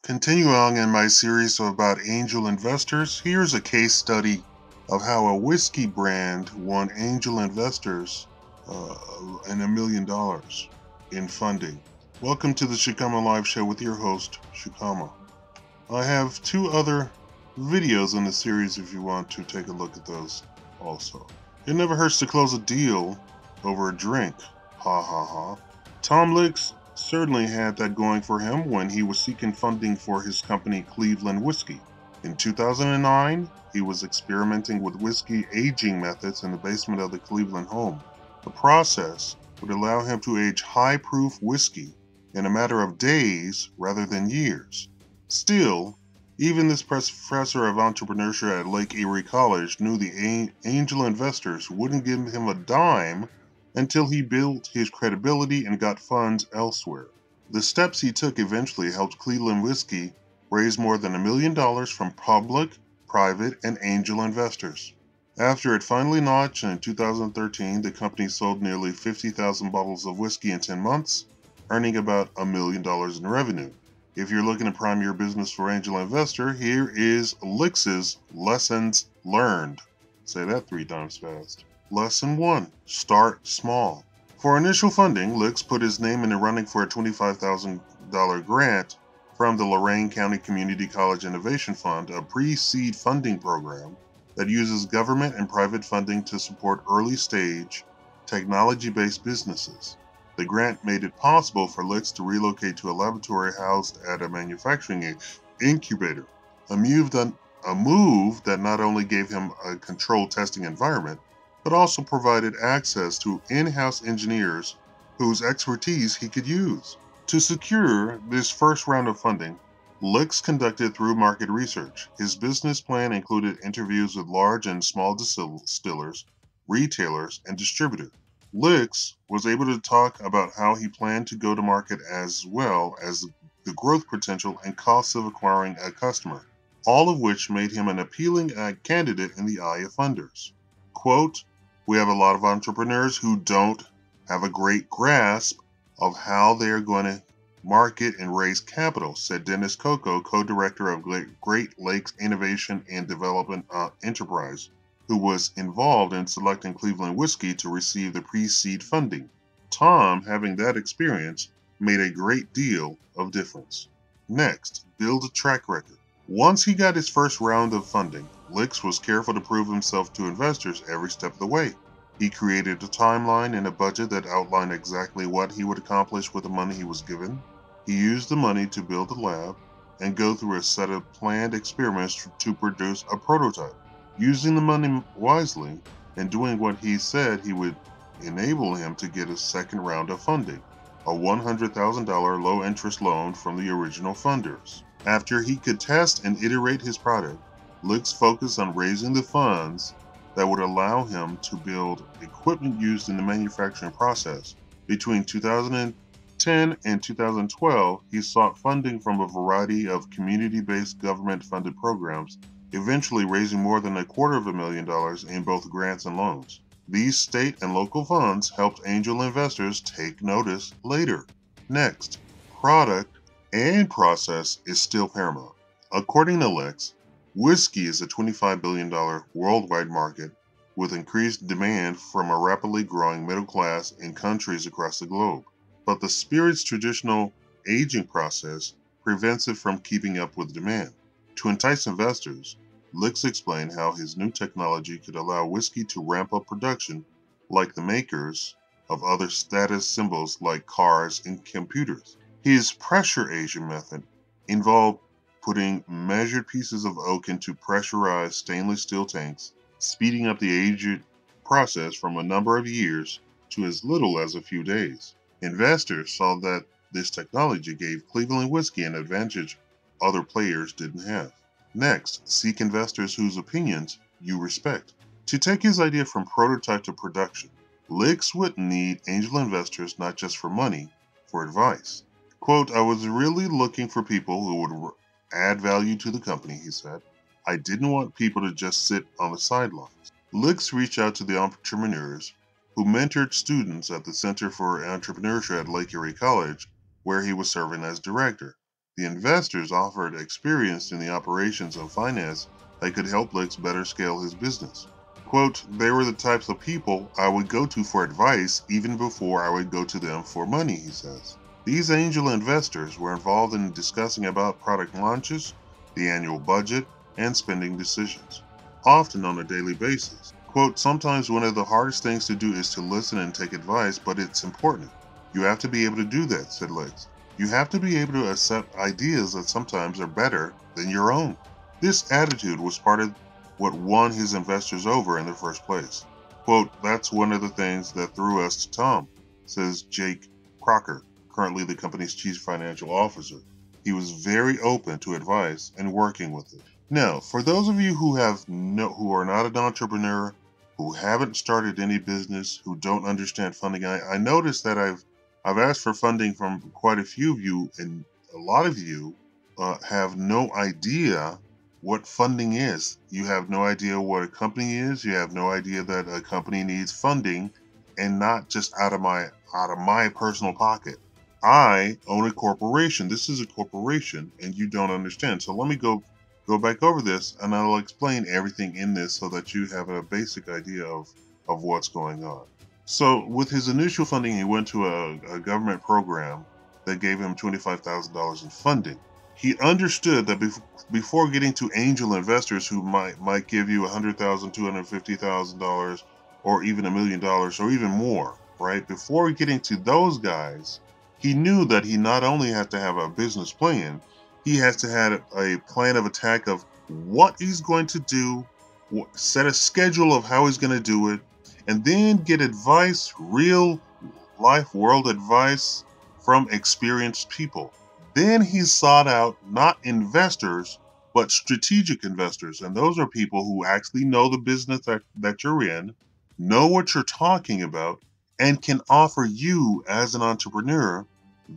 Continuing in my series about angel investors, here's a case study of how a whiskey brand won angel investors and $1 million in funding. Welcome to the Shakaama Live Show with your host, Shakaama. I have two other videos in the series if you want to take a look at those also. It never hurts to close a deal over a drink. Ha ha ha. Tom Lix certainly had that going for him when he was seeking funding for his company Cleveland Whiskey. In 2009, he was experimenting with whiskey aging methods in the basement of the Cleveland home. The process would allow him to age high-proof whiskey in a matter of days rather than years. Still, even this professor of entrepreneurship at Lake Erie College knew the angel investors wouldn't give him a dime until he built his credibility and got funds elsewhere. The steps he took eventually helped Cleveland Whiskey raise more than $1 million from public, private, and angel investors. After it finally launched in 2013, the company sold nearly 50,000 bottles of whiskey in 10 months, earning about $1 million in revenue. If you're looking to prime your business for angel investor, here is Lix's lessons learned. Say that 3 times fast. Lesson 1. Start small. For initial funding, Lix put his name in the running for a $25,000 grant from the Lorain County Community College Innovation Fund, a pre-seed funding program that uses government and private funding to support early-stage, technology-based businesses. The grant made it possible for Lix to relocate to a laboratory housed at a manufacturing incubator, a move that not only gave him a controlled testing environment, but also provided access to in-house engineers whose expertise he could use. To secure this first round of funding, Lix conducted through market research. His business plan included interviews with large and small distillers, retailers, and distributors. Lix was able to talk about how he planned to go to market as well as the growth potential and costs of acquiring a customer, all of which made him an appealing candidate in the eye of funders. Quote, "We have a lot of entrepreneurs who don't have a great grasp of how they are going to market and raise capital," said Dennis Coco, co-director of Great Lakes Innovation and Development Enterprise, who was involved in selecting Cleveland Whiskey to receive the pre-seed funding. Tom, having that experience, made a great deal of difference. Next, build a track record. Once he got his first round of funding, Lix was careful to prove himself to investors every step of the way. He created a timeline and a budget that outlined exactly what he would accomplish with the money he was given. He used the money to build a lab and go through a set of planned experiments to produce a prototype. Using the money wisely and doing what he said he would enable him to get a second round of funding, a $100,000 low-interest loan from the original funders. After he could test and iterate his product, Lix focused on raising the funds that would allow him to build equipment used in the manufacturing process. Between 2010 and 2012, he sought funding from a variety of community-based government-funded programs, eventually raising more than $250,000 in both grants and loans. These state and local funds helped angel investors take notice later. Next, product and process is still paramount. According to Lix, whiskey is a $25 billion worldwide market with increased demand from a rapidly growing middle class in countries across the globe. But the spirit's traditional aging process prevents it from keeping up with demand. To entice investors, Lix explained how his new technology could allow whiskey to ramp up production like the makers of other status symbols like cars and computers. His pressure aging method involved putting measured pieces of oak into pressurized stainless steel tanks, speeding up the aging process from a number of years to as little as a few days. Investors saw that this technology gave Cleveland Whiskey an advantage other players didn't have. Next, seek investors whose opinions you respect. To take his idea from prototype to production, Lix would need angel investors not just for money, for advice. Quote, "I was really looking for people who would add value to the company," he said. "I didn't want people to just sit on the sidelines." Lix reached out to the entrepreneurs who mentored students at the Center for Entrepreneurship at Lake Erie College, where he was serving as director. The investors offered experience in the operations of finance that could help Lix better scale his business. Quote, they were the types of people I would go to for advice even before I would go to them for money, he says. These angel investors were involved in discussing about product launches, the annual budget, and spending decisions, often on a daily basis. Quote, sometimes one of the hardest things to do is to listen and take advice, but it's important. You have to be able to do that, said Lix. You have to be able to accept ideas that sometimes are better than your own. This attitude was part of what won his investors over in the first place. Quote, that's one of the things that threw us to Tom, says Jake Crocker, currently the company's chief financial officer. He was very open to advice and working with it. Now, for those of you who are not an entrepreneur, who haven't started any business, who don't understand funding, I noticed that I've asked for funding from quite a few of you, and a lot of you have no idea what funding is. You have no idea what a company is. You have no idea that a company needs funding, and not just out of my personal pocket. I own a corporation. This is a corporation, and you don't understand. So let me go back over this, and I'll explain everything in this so that you have a basic idea of what's going on. So with his initial funding, he went to a government program that gave him $25,000 in funding. He understood that before getting to angel investors who might give you $100,000, $250,000, or even $1 million, or even more, right? Before getting to those guys, he knew that he not only had to have a business plan, he has to have a plan of attack of what he's going to do, set a schedule of how he's going to do it, and then get advice, real life world advice from experienced people. Then he sought out not investors, but strategic investors. And those are people who actually know the business that you're in, know what you're talking about, and can offer you as an entrepreneur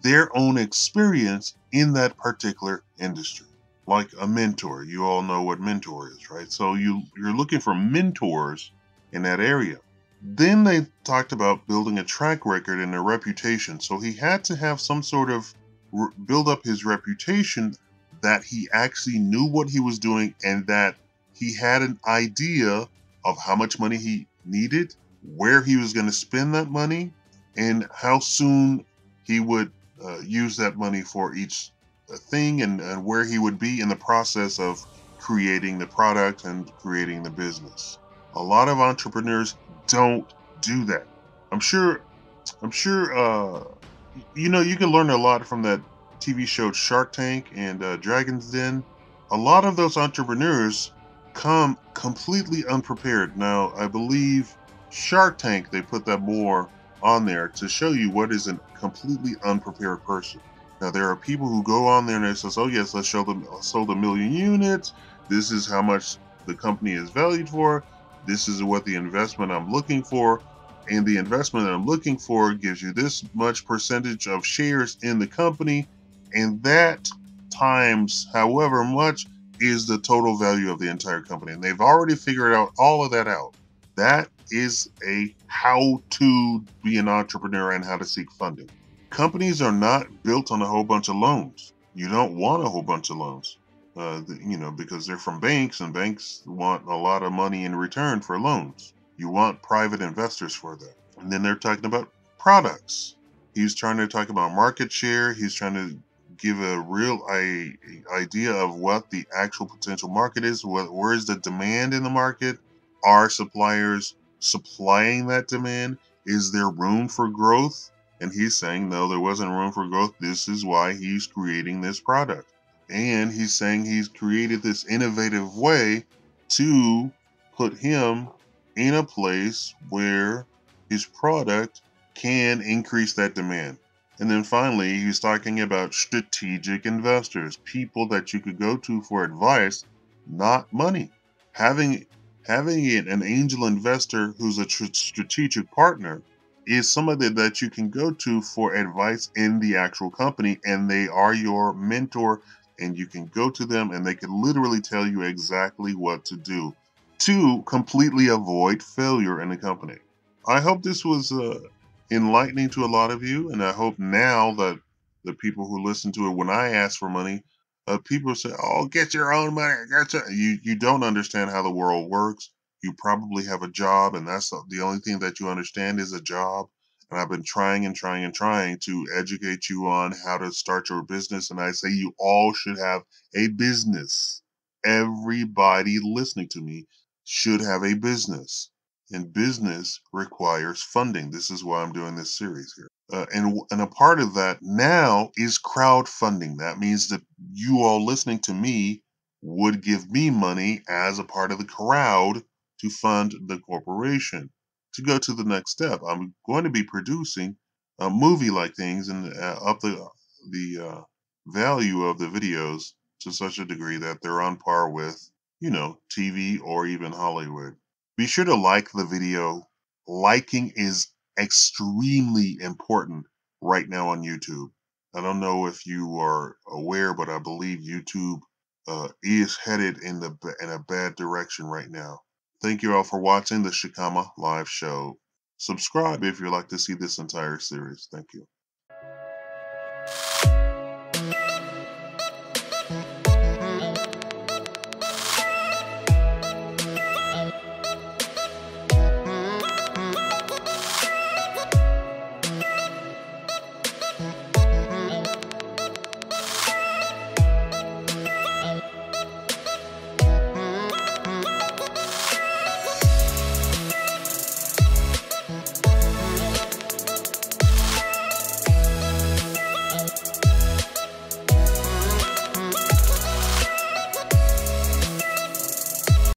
their own experience in that particular industry. Like a mentor. You all know what mentor is, right? So you're looking for mentors in that area. Then they talked about building a track record and a reputation. So he had to have some sort of build up his reputation that he actually knew what he was doing and that he had an idea of how much money he needed, where he was going to spend that money, and how soon he would use that money for each thing, and where he would be in the process of creating the product and creating the business. A lot of entrepreneurs don't do that. I'm sure you can learn a lot from that TV show Shark Tank and Dragon's Den. A lot of those entrepreneurs come completely unprepared. Now, I believe Shark Tank, they put that more on there to show you what is a completely unprepared person. Now, there are people who go on there and it says, oh yes, let's sold 1 million units. This is how much the company is valued for. This is what the investment I'm looking for. And the investment that I'm looking for gives you this much percentage of shares in the company. And that times however much is the total value of the entire company. And they've already figured out all of that out. That is a how to be an entrepreneur and how to seek funding. Companies are not built on a whole bunch of loans. You don't want a whole bunch of loans, because they're from banks, and banks want a lot of money in return for loans. You want private investors for that. And then they're talking about products. He's trying to talk about market share. He's trying to give a real idea of what the actual potential market is. Where is the demand in the market? Are suppliers supplying that demand? Is there room for growth? And he's saying, no, there wasn't room for growth. This is why he's creating this product. And he's saying he's created this innovative way to put him in a place where his product can increase that demand. And then finally, he's talking about strategic investors, people that you could go to for advice, not money. Having an angel investor who's a strategic partner is somebody that you can go to for advice in the actual company, and they are your mentor, and you can go to them and they can literally tell you exactly what to do to completely avoid failure in the company. I hope this was enlightening to a lot of you, and I hope now that the people who listen to it. When I ask for money, people say, "Oh, get your own money." You don't understand how the world works. You probably have a job, and that's the only thing that you understand is a job. And I've been trying and trying and trying to educate you on how to start your business. And I say you all should have a business. Everybody listening to me should have a business. And business requires funding. This is why I'm doing this series here. And a part of that now is crowdfunding. That means that you all listening to me would give me money as a part of the crowd to fund the corporation. To go to the next step, I'm going to be producing movie-like things and up the value of the videos to such a degree that they're on par with, TV or even Hollywood. Be sure to like the video. Liking is extremely important right now on YouTube. I don't know if you are aware, but I believe YouTube is headed in a bad direction right now. Thank you all for watching the Shakaama live show. Subscribe if you'd like to see this entire series. Thank you.